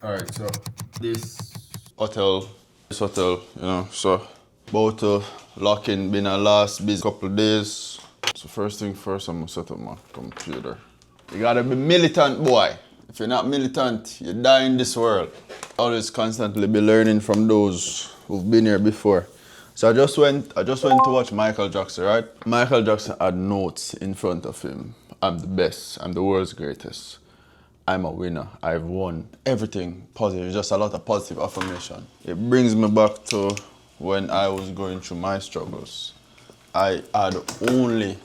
Alright, so this hotel, so about to lock in, been a last busy couple of days. So first thing first, I'm gonna set up my computer. You gotta be militant, boy. If you're not militant, you die in this world. Always constantly be learning from those who've been here before. So I just went to watch Michael Jackson, right? Michael Jackson had notes in front of him. I'm the best, I'm the world's greatest. I'm a winner, I've won. Everything positive, just a lot of positive affirmation. It brings me back to when I was going through my struggles. I had only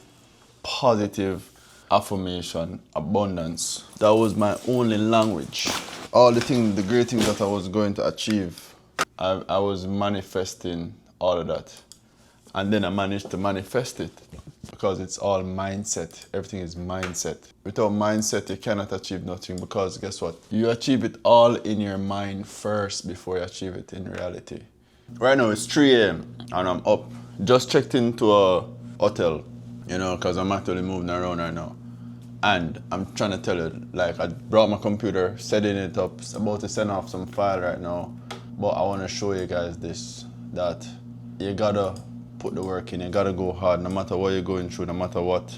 positive affirmation, abundance. That was my only language. All the great things that I was going to achieve, I was manifesting all of that. And then I managed to manifest it because it's all mindset. Everything is mindset. Without mindset, you cannot achieve nothing because guess what? You achieve it all in your mind first before you achieve it in reality. Right now it's 3 a.m. and I'm up. Just checked into a hotel, because I'm actually moving around right now. And I'm trying to tell you, like, I brought my computer, setting it up, about to send off some file right now. But I want to show you guys this, that you gotta put the work in, you gotta go hard, no matter what you're going through, no matter what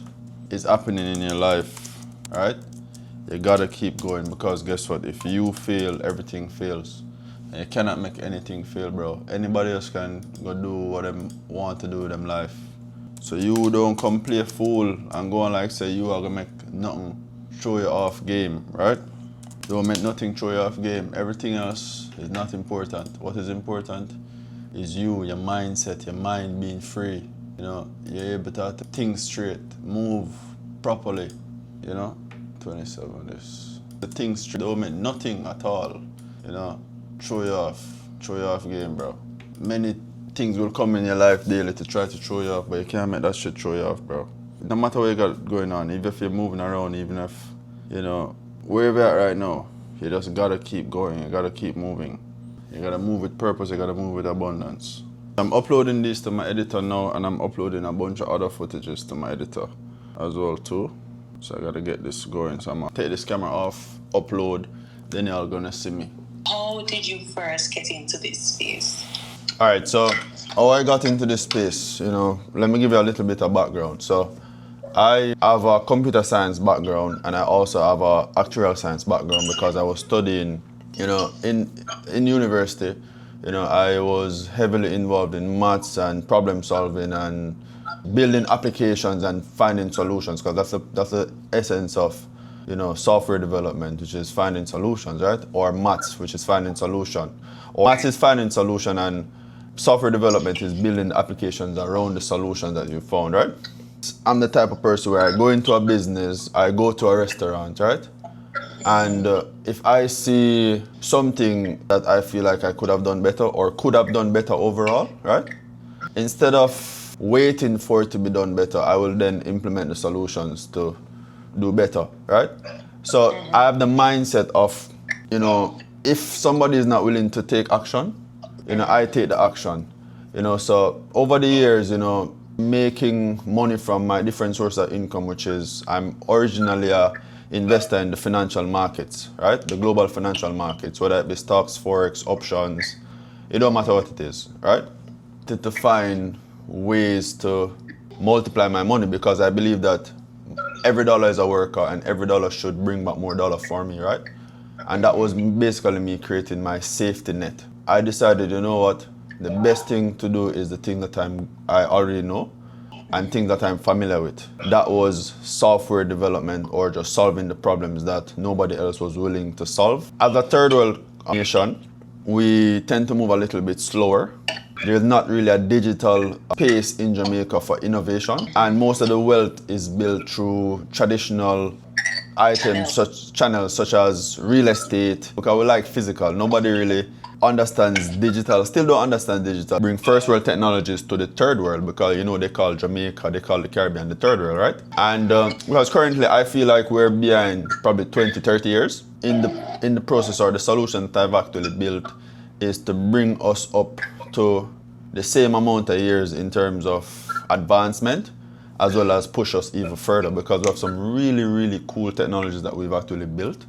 is happening in your life, right? You gotta keep going because guess what? If you fail, everything fails. And you cannot make anything fail, bro. Anybody else can go do what they want to do with them life. So you don't come play a fool and go on like say you are gonna make nothing throw you off game, right? Don't make nothing throw you off game. Everything else is not important. What is important is you, your mindset, your mind being free. You're able to think straight, move properly, 27 is. The things straight don't mean nothing at all, throw you off game, bro. Many things will come in your life daily to try to throw you off, but you can't make that shit throw you off, bro. No matter what you got going on, even if you're moving around, even if, where you're at right now, you just gotta keep going, you gotta keep moving. You gotta move with purpose, you gotta move with abundance. I'm uploading this to my editor now and I'm uploading a bunch of other footages to my editor as well too. So I gotta get this going. So I'm gonna take this camera off, upload, then y'all gonna see me. How did you first get into this space? Alright, so how I got into this space, let me give you a little bit of background. So I have a computer science background and I also have a actuarial science background because I was studying in university, I was heavily involved in maths and problem solving and building applications and finding solutions because that's the essence of, software development, which is finding solutions, right? Or maths, which is finding solution. Or maths is finding solution and software development is building applications around the solutions that you found, right? I'm the type of person where I go into a business, I go to a restaurant, right? And if I see something that I feel like I could have done better or could have done better overall, right? Instead of waiting for it to be done better, I will then implement the solutions to do better, right? So I have the mindset of, if somebody is not willing to take action, I take the action. So over the years, making money from my different sources of income, which is I'm originally a investor in the financial markets, right? The global financial markets, whether it be stocks, forex, options, it don't matter what it is, right? To find ways to multiply my money because I believe that every dollar is a worker and every dollar should bring back more dollar for me, right? And that was basically me creating my safety net. I decided, the best thing to do is the thing that I already know and things that I'm familiar with. That was software development or just solving the problems that nobody else was willing to solve. As a third world nation, we tend to move a little bit slower. There's not really a digital pace in Jamaica for innovation, and most of the wealth is built through traditional items, channels such as real estate, because we like physical. Nobody really understands digital, still don't understand digital. Bring first world technologies to the third world because they call Jamaica, they call the Caribbean the third world, right? And because currently I feel like we're behind probably 20, 30 years in the process, or the solution that I've actually built is to bring us up to the same amount of years in terms of advancement, as well as push us even further because we have some really, really cool technologies that we've actually built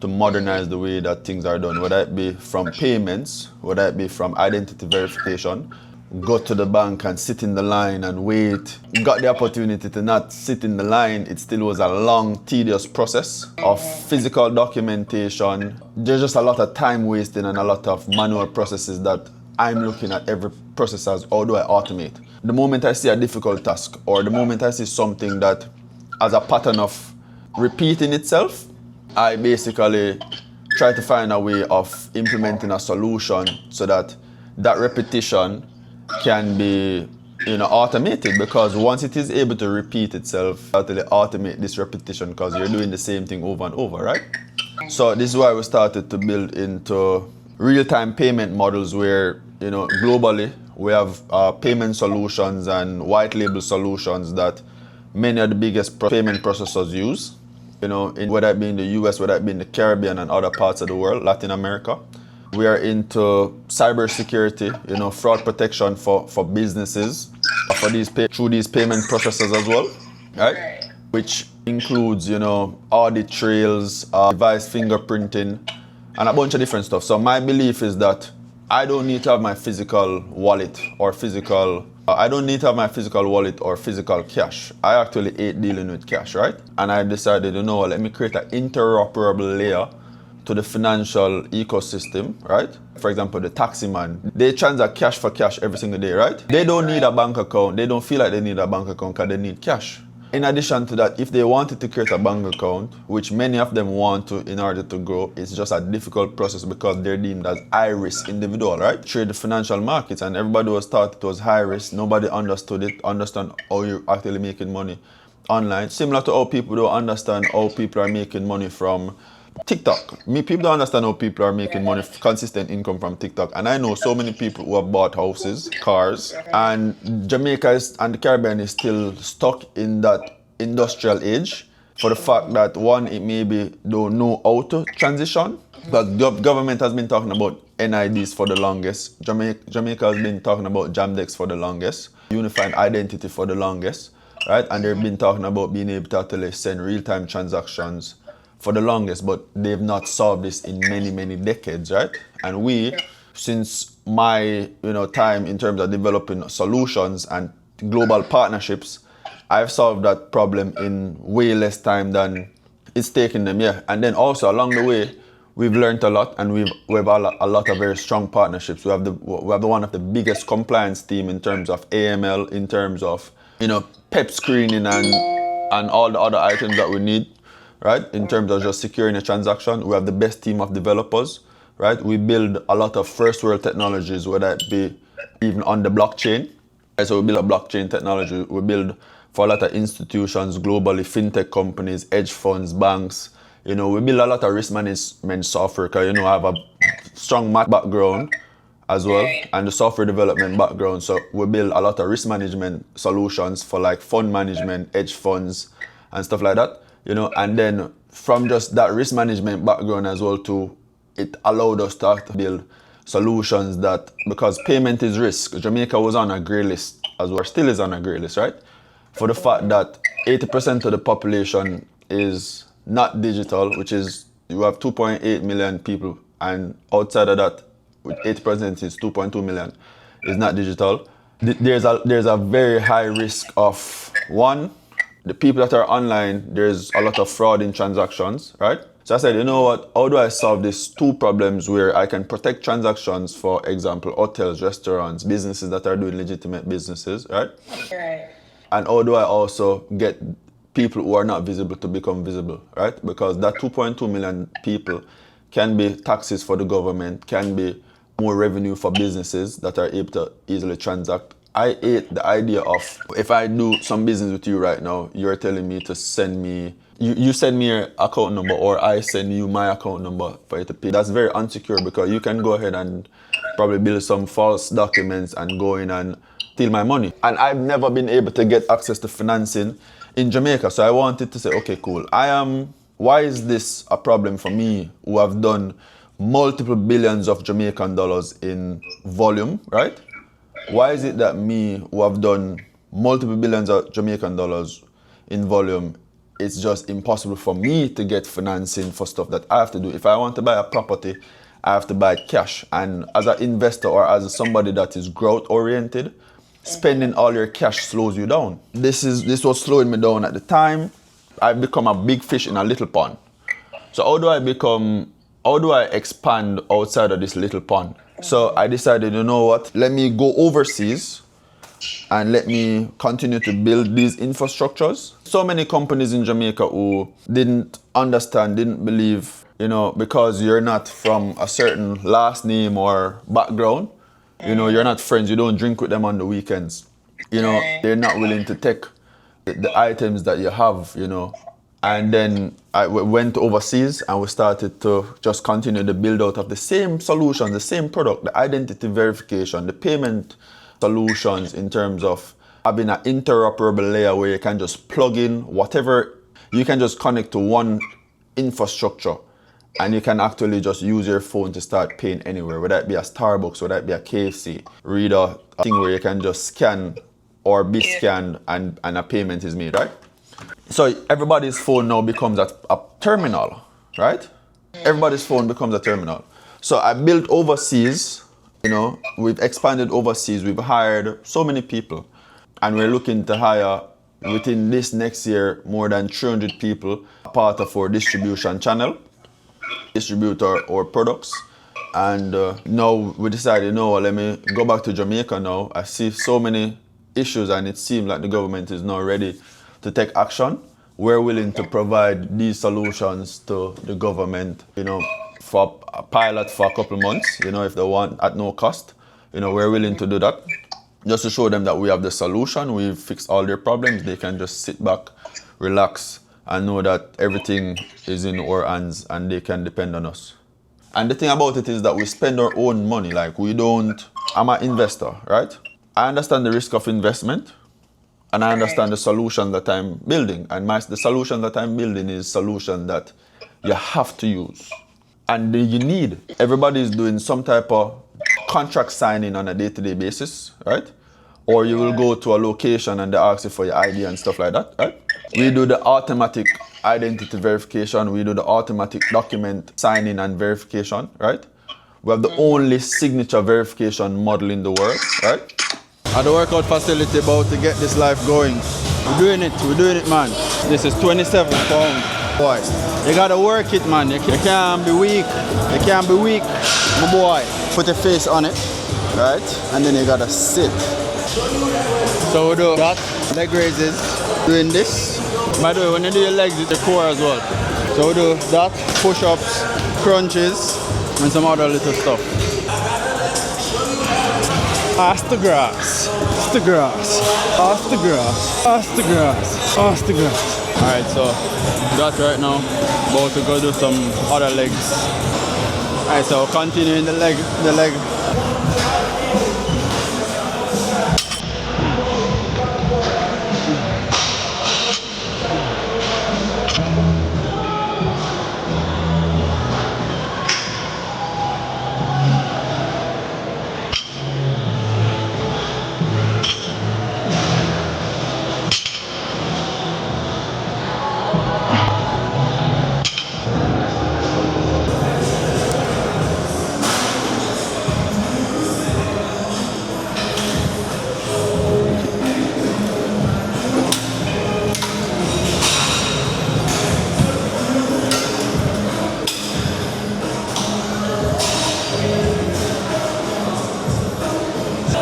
to modernize the way that things are done, whether it be from payments, whether it be from identity verification. Go to the bank and sit in the line and wait. Got the opportunity to not sit in the line. It still was a long, tedious process of physical documentation. There's just a lot of time wasting and a lot of manual processes that I'm looking at every process as how do I automate. The moment I see a difficult task or the moment I see something that has a pattern of repeating itself, I basically try to find a way of implementing a solution so that that repetition can be automated, because once it is able to repeat itself, actually automate this repetition because you're doing the same thing over and over, right? So this is why we started to build into real-time payment models where globally we have payment solutions and white label solutions that many of the biggest payment processors use, whether it be in the US, whether it be in the Caribbean and other parts of the world, Latin America. We are into cybersecurity, fraud protection for businesses, through these payment processors as well, right? Which includes, audit trails, device fingerprinting, and a bunch of different stuff. So my belief is that I don't need to have my physical wallet or physical cash. I actually hate dealing with cash, right? And I decided, let me create an interoperable layer to the financial ecosystem, right? For example, the taxi man, they transact cash for cash every single day, right? They don't need a bank account. They don't feel like they need a bank account because they need cash. In addition to that, if they wanted to create a bank account, which many of them want to in order to grow, it's just a difficult process because they're deemed as high-risk individual, right? Trade the financial markets and everybody was taught it was high risk. Nobody understood how you're actually making money online. Similar to how people don't understand how people are making money from TikTok. People don't understand how people are making money, consistent income from TikTok. And I know so many people who have bought houses, cars, and Jamaica and the Caribbean is still stuck in that industrial age for the fact that one, it maybe don't know how to transition. But the government has been talking about NIDs for the longest. Jamaica has been talking about Jamdex for the longest. Unified identity for the longest, right? And they've been talking about being able to actually send real-time transactions for the longest, but they've not solved this in many, many decades, right? And we, since my time in terms of developing solutions and global partnerships, I've solved that problem in way less time than it's taken them, yeah. And then also along the way, we've learned a lot, and we've a lot of very strong partnerships. We have one of the biggest compliance team in terms of AML, in terms of PEP screening and all the other items that we need, right? In terms of just securing a transaction, we have the best team of developers, right? We build a lot of first world technologies, whether it be even on the blockchain. So we build a blockchain technology. We build for a lot of institutions globally, fintech companies, hedge funds, banks. We build a lot of risk management software because, I have a strong math background as well, and the software development background. So we build a lot of risk management solutions for like fund management, hedge funds, and stuff like that. And then from just that risk management background as well too, it allowed us to build solutions that, because payment is risk, Jamaica was on a grey list as well, still is on a grey list, right? For the fact that 80% of the population is not digital, which is, you have 2.8 million people, and outside of that, with 80% is 2.2 million, is not digital. There's a very high risk of, one, the people that are online, there's a lot of fraud in transactions, right? So I said, how do I solve these two problems where I can protect transactions, for example, hotels, restaurants, businesses that are doing legitimate businesses, right? Right. And how do I also get people who are not visible to become visible, right? Because that 2.2 million people can be taxes for the government, can be more revenue for businesses that are able to easily transact. I hate the idea of, if I do some business with you right now, you're telling me to send me, you send me your account number, or I send you my account number for you to pay. That's very unsecure because you can go ahead and probably build some false documents and go in and steal my money. And I've never been able to get access to financing in Jamaica. So I wanted to say, okay, cool. Why is this a problem for me who have done multiple billions of Jamaican dollars in volume, right? Why is it that me, who have done multiple billions of Jamaican dollars in volume, it's just impossible for me to get financing for stuff that I have to do. If I want to buy a property, I have to buy it cash. And as an investor or as somebody that is growth oriented, spending all your cash slows you down. This was slowing me down at the time. I've become a big fish in a little pond. So how do I expand outside of this little pond? So I decided, you know what, let me go overseas and let me continue to build these infrastructures. So many companies in Jamaica who didn't understand, didn't believe, because you're not from a certain last name or background, you're not friends, you don't drink with them on the weekends. They're not willing to take the items that you have, And then I went overseas and we started to just continue the build out of the same solution, the same product, the identity verification, the payment solutions in terms of having an interoperable layer where you can just plug in whatever, you can just connect to one infrastructure and you can actually just use your phone to start paying anywhere, whether it be a Starbucks, whether it be a KFC, read a thing where you can just scan or be scanned and a payment is made, right? So everybody's phone now becomes a terminal, right? Everybody's phone becomes a terminal. So I built overseas, we've expanded overseas, we've hired so many people, and we're looking to hire within this next year more than 300 people, part of our distribution channel, distribute our products. And now we decided, let me go back to Jamaica now. I see so many issues and it seems like the government is now ready to take action. We're willing to provide these solutions to the government, for a pilot for a couple months, if they want at no cost. We're willing to do that just to show them that we have the solution. We've fixed all their problems. They can just sit back, relax, and know that everything is in our hands and they can depend on us. And the thing about it is that we spend our own money. I'm an investor, right? I understand the risk of investment. And I understand the solution that I'm building. And the solution that I'm building is a solution that you have to use. And you need. Everybody is doing some type of contract signing on a day-to-day basis, right? Or you will go to a location and they ask you for your ID and stuff like that, right? We do the automatic identity verification. We do the automatic document signing and verification, right? We have the only signature verification model in the world, right? At the workout facility about to get this life going. We're doing it, man. This is 27 pounds. Boy, you gotta work it, man. You can't be weak. My boy. Put your face on it, right? And then you gotta sit. So we do that, leg raises, doing this. By the way, when you do your legs, it's the core as well. So we do that, push-ups, crunches, and some other little stuff. Pass the grass. Alright, so that right now, about to go do some other legs. Alright, so continuing the leg.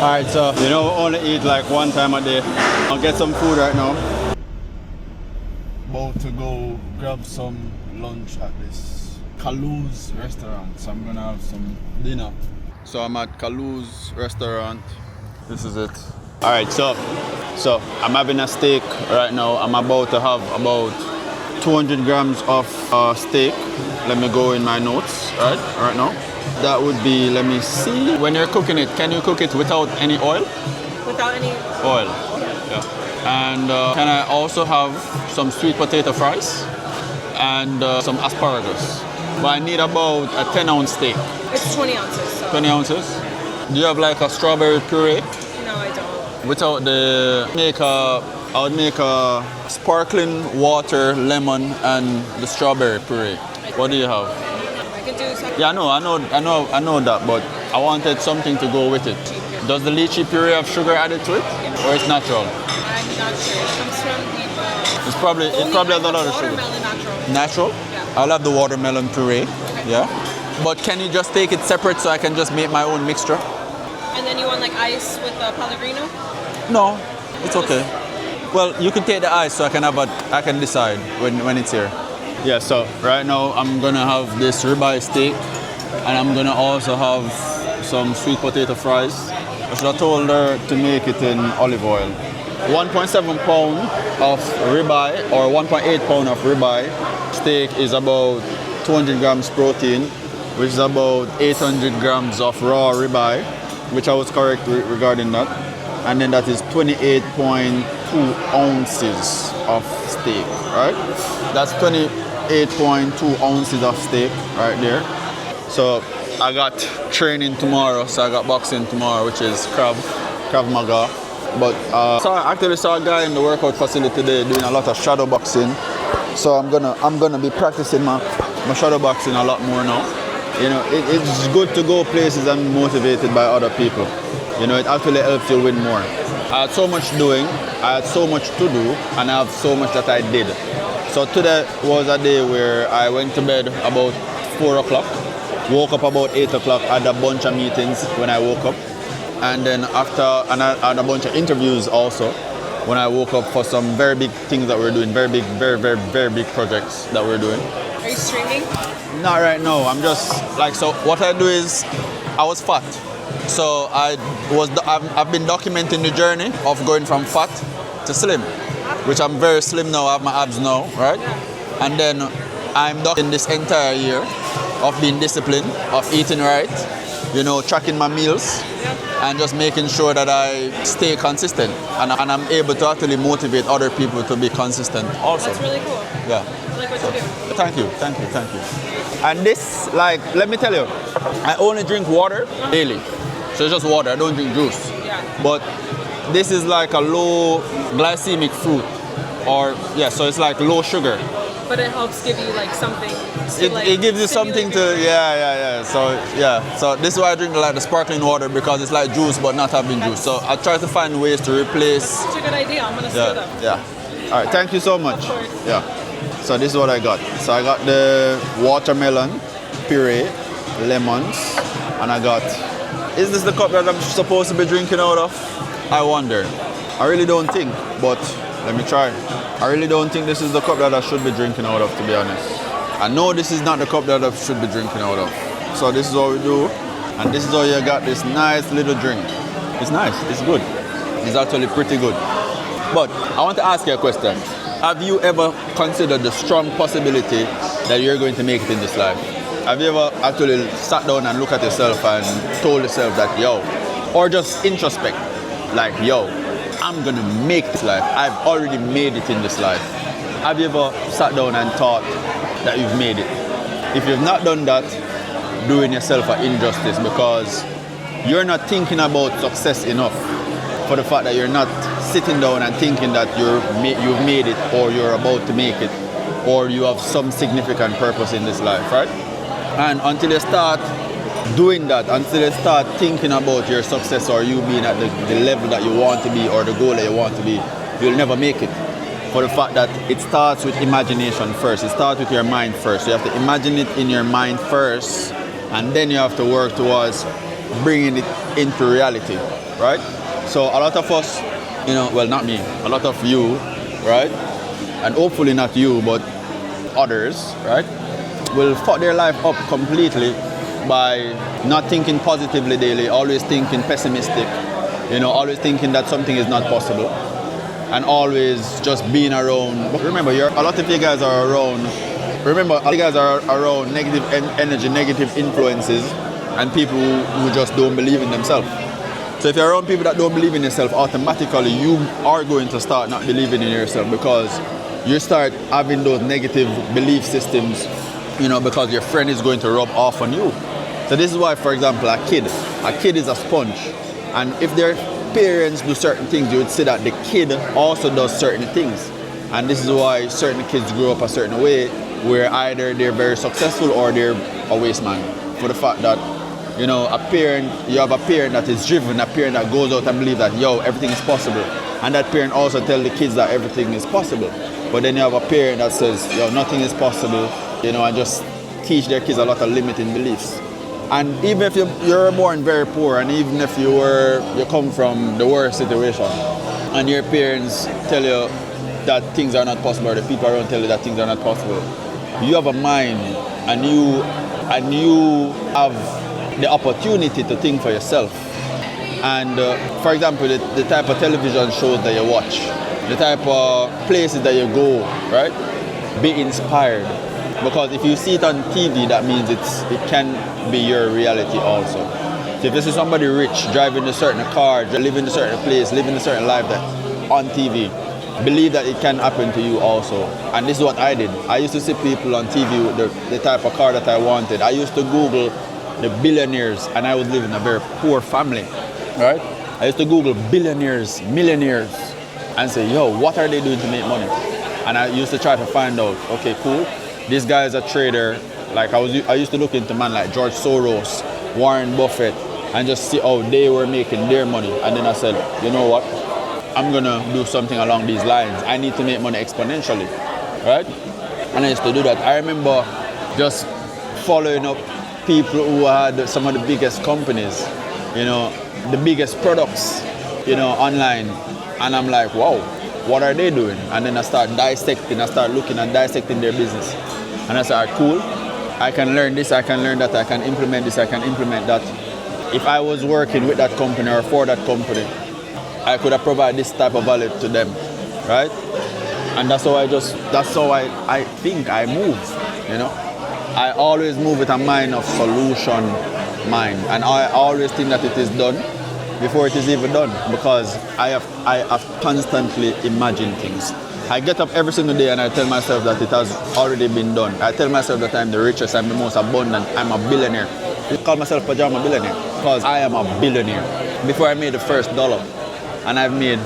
Alright, so we only eat like one time a day. I'll get some food right now. About to go grab some lunch at this Kalu's restaurant. So I'm gonna have some dinner. So I'm at Kalu's restaurant. This is it. Alright, so I'm having a steak right now. I'm about to have about 200 grams of steak. Let me go in my notes right now. That would be, let me see. When you're cooking it, can you cook it without any oil? Without any oil. Yeah. And can I also have some sweet potato fries and some asparagus? But I need about a 10-ounce steak. It's 20 ounces. So. 20 ounces? Do you have like a strawberry puree? No, I don't. Without the make a I would make a sparkling water, lemon, and the strawberry puree. What do you have? I could do something. Yeah, I know that, but I wanted something to go with it. Does the lychee puree have sugar added to it, or it's natural? I'm not sure. It comes from the. It probably has a lot of sugar. Watermelon natural. Natural? Yeah. I'll have the watermelon puree. Okay. Yeah. But can you just take it separate so I can just make my own mixture? And then you want like ice with the Pellegrino? No, it's okay. Well, you can take the ice so I can decide when it's here. Yeah, so right now I'm gonna have this ribeye steak and I'm gonna also have some sweet potato fries. I should have told her to make it in olive oil. 1.7 pound of ribeye or 1.8 pound of ribeye steak is about 200 grams protein, which is about 800 grams of raw ribeye, which I was correct regarding that. And then that is 28.2 ounces of steak, right? That's 28.2 ounces of steak right there. So I got training tomorrow, so I got boxing tomorrow, which is Krav Maga. But I actually saw a guy in the workout facility today doing a lot of shadow boxing. So I'm gonna be practicing my shadow boxing a lot more now. You know, it's good to go places and be motivated by other people. You know, it actually helps you win more. I had so much doing, I had so much to do, and I have so much that I did. So today was a day where I went to bed about 4 o'clock, woke up about 8 o'clock, had a bunch of meetings when I woke up. And then and I had a bunch of interviews also when I woke up for some very big things that we're doing, very big projects that we're doing. Are you streaming? Not right now. I'm just like, so what I do is I was fat. So I've been documenting the journey of going from fat to slim, which I'm very slim now. I have my abs now, right? And then I'm documenting this entire year of being disciplined, of eating right, you know, tracking my meals, and just making sure that I stay consistent. And I'm able to actually motivate other people to be consistent also. That's really cool. Yeah. I like what you do. Thank you. And this, like, let me tell you, I only drink water daily. So it's just water, I don't drink juice. Yeah. But this is like a low glycemic fruit. So it's like low sugar. But it helps give you like something. To, It gives you something to, yeah. So this is why I drink like the sparkling water, because it's like juice but not having juice. So I try to find ways to replace. Such a good idea. I'm gonna steal them. Yeah. All right, thank you so much. Of course. Yeah. So this is what I got. So I got the watermelon puree, lemons, and I got. Is this the cup that I'm supposed to be drinking out of? I wonder. I really don't think, but let me try. I really don't think this is the cup that I should be drinking out of, to be honest. I know this is not the cup that I should be drinking out of. So this is what we do, and this is how you got this nice little drink. It's nice, it's good. It's actually pretty good. But I want to ask you a question. Have you ever considered the strong possibility that you're going to make it in this life? Have you ever actually sat down and looked at yourself and told yourself that, yo, or just introspect, like, yo, I'm gonna make this life. I've already made it in this life. Have you ever sat down and thought that you've made it? If you've not done that, doing yourself an injustice, because you're not thinking about success enough for the fact that you're not sitting down and thinking that you've made it, or you're about to make it, or you have some significant purpose in this life, right? And until you start doing that, until you start thinking about your success or you being at the level that you want to be or the goal that you want to be, you'll never make it. For the fact that it starts with imagination first. It starts with your mind first. You have to imagine it in your mind first, and then you have to work towards bringing it into reality, right? So a lot of us, you know, well, not me, a lot of you, right? And hopefully not you, but others, right? Will fuck their life up completely by not thinking positively daily, always thinking pessimistic, you know, always thinking that something is not possible, and always just being around. But remember, a lot of you guys are around. Remember, a lot of you guys are around negative energy, negative influences, and people who just don't believe in themselves. So if you're around people that don't believe in yourself, automatically you are going to start not believing in yourself, because you start having those negative belief systems, you know, because your friend is going to rub off on you. So this is why, for example, a kid is a sponge. And if they're parents do certain things, you would see that the kid also does certain things. And this is why certain kids grow up a certain way, where either they're very successful or they're a waste man. For the fact that, you know, you have a parent that is driven, a parent that goes out and believes that, yo, everything is possible. And that parent also tells the kids that everything is possible. But then you have a parent that says, yo, nothing is possible, you know, and just teach their kids a lot of limiting beliefs. And even if you're born very poor, and even if you come from the worst situation, and your parents tell you that things are not possible, or the people around tell you that things are not possible, you have a mind, and you have the opportunity to think for yourself. And for example, the type of television shows that you watch, the type of places that you go, right? Be inspired. Because if you see it on TV, that means it can be your reality also. So if you see somebody rich, driving a certain car, living in a certain place, living a certain life that on TV, believe that it can happen to you also. And this is what I did. I used to see people on TV with the type of car that I wanted. I used to Google the billionaires, and I was living in a very poor family, right? I used to Google billionaires, millionaires, and say, yo, what are they doing to make money? And I used to try to find out, okay, cool. This guy is a trader. Like I used to look into man like George Soros, Warren Buffett, and just see how they were making their money. And then I said, you know what? I'm gonna do something along these lines. I need to make money exponentially, right? And I used to do that. I remember just following up people who had some of the biggest companies, you know, the biggest products, you know, online. And I'm like, wow, what are they doing? And then I start looking and dissecting their business. And I said, all right, cool. I can learn this, I can learn that, I can implement this, I can implement that. If I was working with that company or for that company, I could have provided this type of value to them, right? And that's how I think I move, you know? I always move with a mind of solution mind. And I always think that it is done before it is even done, because I have constantly imagined things. I get up every single day and I tell myself that it has already been done. I tell myself that I'm the richest, I'm the most abundant, I'm a billionaire. I call myself pajama billionaire because I am a billionaire. Before I made the first dollar, and I've made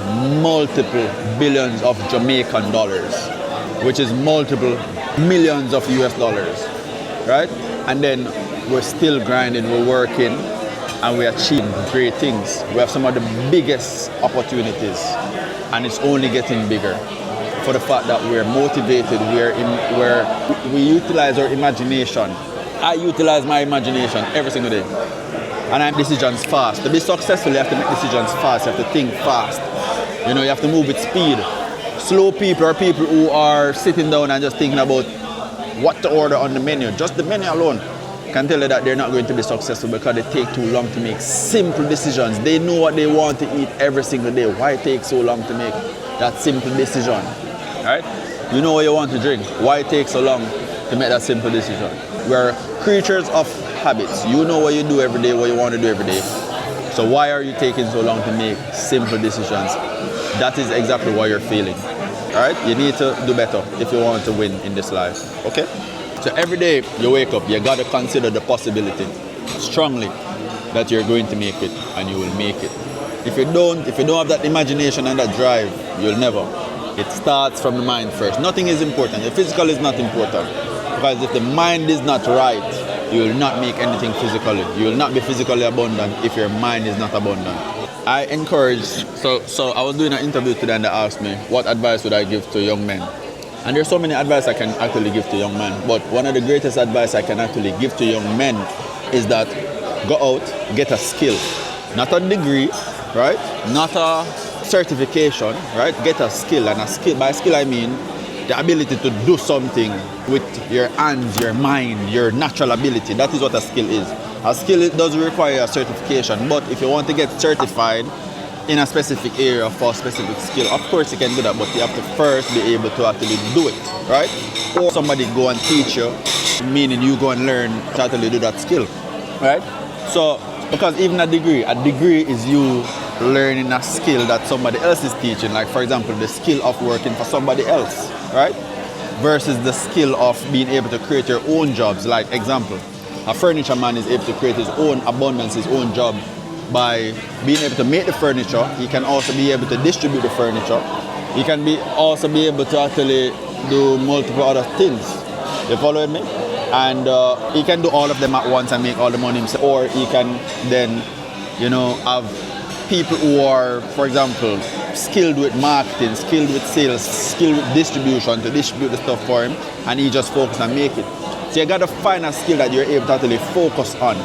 multiple billions of Jamaican dollars, which is multiple millions of US dollars, right? And then we're still grinding, we're working, and we achieve great things. We have some of the biggest opportunities, and it's only getting bigger. For the fact that we're motivated, we utilize our imagination. I utilize my imagination every single day. And I make decisions fast. To be successful, you have to make decisions fast. You have to think fast. You know, you have to move with speed. Slow people are people who are sitting down and just thinking about what to order on the menu. Just the menu alone can tell you that they're not going to be successful because they take too long to make simple decisions. They know what they want to eat every single day. Why take so long to make that simple decision? Right? You know what you want to drink. Why take so long to make that simple decision? We're creatures of habits. You know what you do every day, what you want to do every day. So why are you taking so long to make simple decisions? That is exactly what you're feeling. Alright? You need to do better if you want to win in this life. Okay? So every day you wake up, you gotta consider the possibility strongly that you're going to make it, and you will make it. If you don't have that imagination and that drive, you'll never. It starts from the mind first. Nothing is important. The physical is not important. Because if the mind is not right, you will not make anything physically. You will not be physically abundant if your mind is not abundant. I encourage, so I was doing an interview today and they asked me, what advice would I give to young men? And there's so many advice I can actually give to young men. But one of the greatest advice I can actually give to young men is that go out, get a skill. Not a degree, right? Not a certification, right? Get a skill. And a skill, by skill I mean the ability to do something with your hands, your mind, your natural ability. That is what a skill is. A skill does require a certification, but if you want to get certified in a specific area for a specific skill, of course you can do that, but you have to first be able to actually do it, right? Or somebody go and teach you, meaning you go and learn to actually do that skill, right? So, because even a degree is you learning a skill that somebody else is teaching, like for example, the skill of working for somebody else, right? Versus the skill of being able to create your own jobs. Like example, a furniture man is able to create his own abundance, his own job by being able to make the furniture. He can also be able to distribute the furniture. He can also be able to actually do multiple other things. You following me? And he can do all of them at once and make all the money himself. Or he can then, have people who are, for example, skilled with marketing, skilled with sales, skilled with distribution to distribute the stuff for him, and he just focus and make it. So you gotta find a skill that you're able to actually focus on.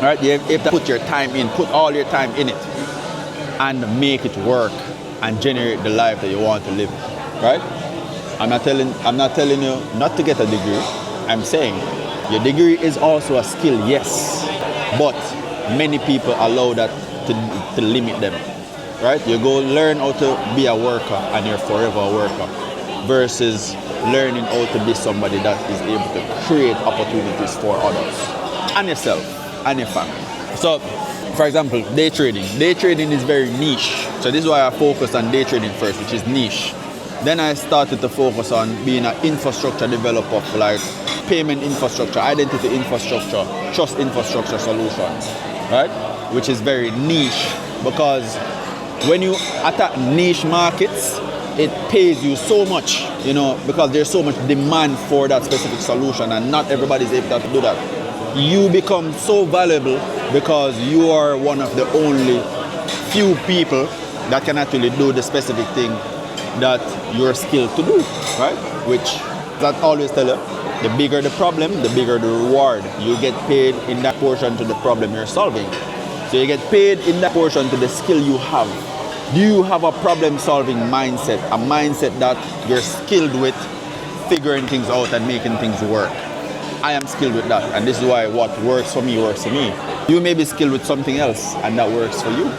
Right? You're able to put your time in, put all your time in it, and make it work and generate the life that you want to live. Right? I'm not telling you not to get a degree. I'm saying your degree is also a skill, yes. But many people allow that to limit them. Right? You go learn how to be a worker and you're forever a worker, versus learning how to be somebody that is able to create opportunities for others and yourself and your family. So, for example, day trading. Day trading is very niche. So this is why I focused on day trading first, which is niche. Then I started to focus on being an infrastructure developer for like payment infrastructure, identity infrastructure, trust infrastructure solutions, right? Which is very niche, because when you attack niche markets, it pays you so much, because there's so much demand for that specific solution and not everybody's able to do that. You become so valuable because you are one of the only few people that can actually do the specific thing that you're skilled to do, right? Which, that always tell you, the bigger the problem, the bigger the reward. You get paid in that portion to the problem you're solving. So you get paid in that portion to the skill you have. Do you have a problem-solving mindset, a mindset that you're skilled with figuring things out and making things work? I am skilled with that, and this is why what works for me works for me. You may be skilled with something else, and that works for you.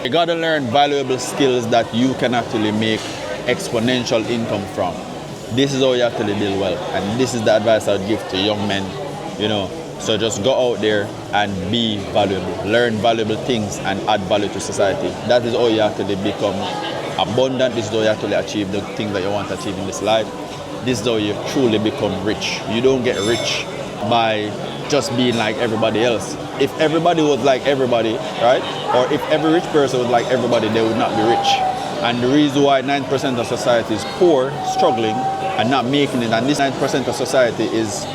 You gotta learn valuable skills that you can actually make exponential income from. This is how you actually build wealth, and this is the advice I would give to young men. So just go out there and be valuable. Learn valuable things and add value to society. That is how you actually become abundant. This is how you actually achieve the things that you want to achieve in this life. This is how you truly become rich. You don't get rich by just being like everybody else. If everybody was like everybody, right? Or if every rich person was like everybody, they would not be rich. And the reason why 9% of society is poor, struggling, and not making it, and this 9% of society is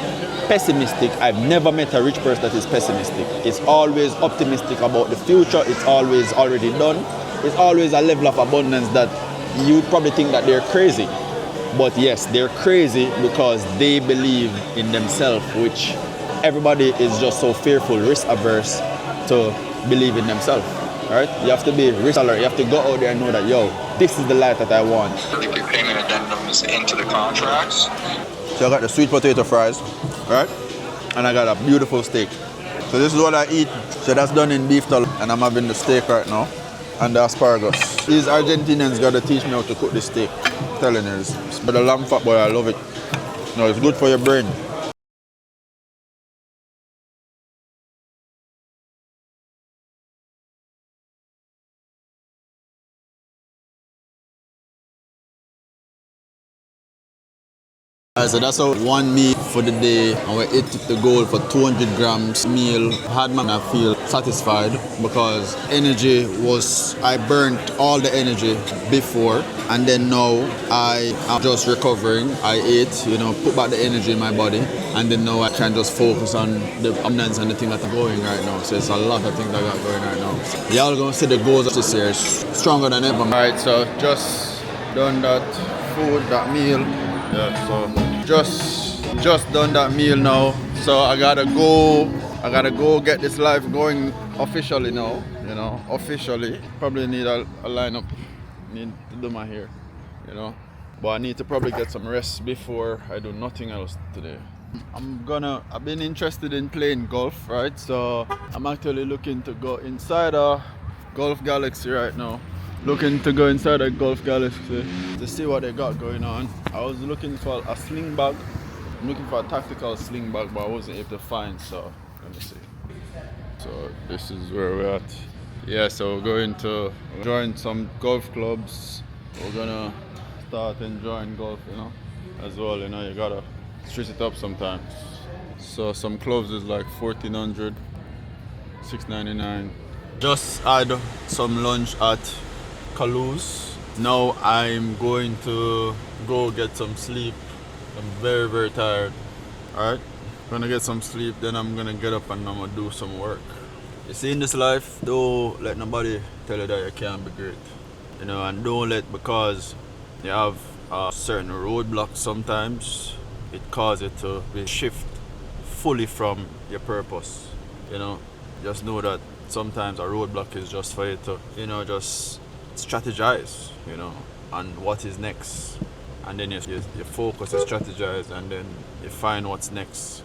pessimistic. I've never met a rich person that is pessimistic. It's always optimistic about the future. It's always already done. It's always a level of abundance that you probably think that they're crazy. But yes, they're crazy because they believe in themselves, which everybody is just so fearful, risk averse to believe in themselves. Right? You have to be risk alert. You have to go out there and know that, this is the life that I want. The prepayment addendums into the contracts. So I got the sweet potato fries, right? And I got a beautiful steak. So this is what I eat. So that's done in beef tallow, and I'm having the steak right now and the asparagus. These Argentinians got to teach me how to cook this steak. I'm telling you this. But the lamb fat, boy, I love it. It's good for your brain. Alright, so that's how one meal for the day, and we ate the goal for 200 grams meal. I feel satisfied because I burnt all the energy before, and then now I am just recovering. I ate, put back the energy in my body, and then now I can just focus on the abundance and the thing that are going right now. So it's a lot of things that I got going right now. So y'all gonna see the goals of this year stronger than ever. Alright, so just done that food, that meal. Yeah, so just done that meal now. So I gotta go get this life going officially now. Officially. Probably need a lineup. Need to do my hair. But I need to probably get some rest before I do nothing else today. I've been interested in playing golf, right? So I'm actually looking to go inside a Golf Galaxy right now. Looking to go inside a Golf Galaxy to see what they got going on. I was looking for a sling bag. I'm looking for a tactical sling bag, but I wasn't able to find, so let me see. So this is where we're at. Yeah, so we're going to join some golf clubs. We're gonna start enjoying golf, as well. You gotta switch it up sometimes. So some clubs is like $1,400, $699. Just had some lunch at Calouse. Now I'm going to go get some sleep. I'm very, very tired. Alright? Gonna get some sleep, then I'm gonna get up and I'm gonna do some work. You see, in this life, don't let nobody tell you that you can't be great. You know, and don't let, because you have a certain roadblock sometimes, it causes you to be shift fully from your purpose. You know, just know that sometimes a roadblock is just for you to, you know, just strategize, you know, on what is next. And then you focus, you strategize, and then you find what's next.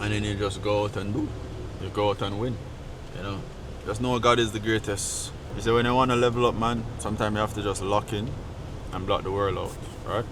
And then you just go out and do. You go out and win, you know. Just know God is the greatest. You say when you want to level up, man, sometimes you have to just lock in and block the world out, right?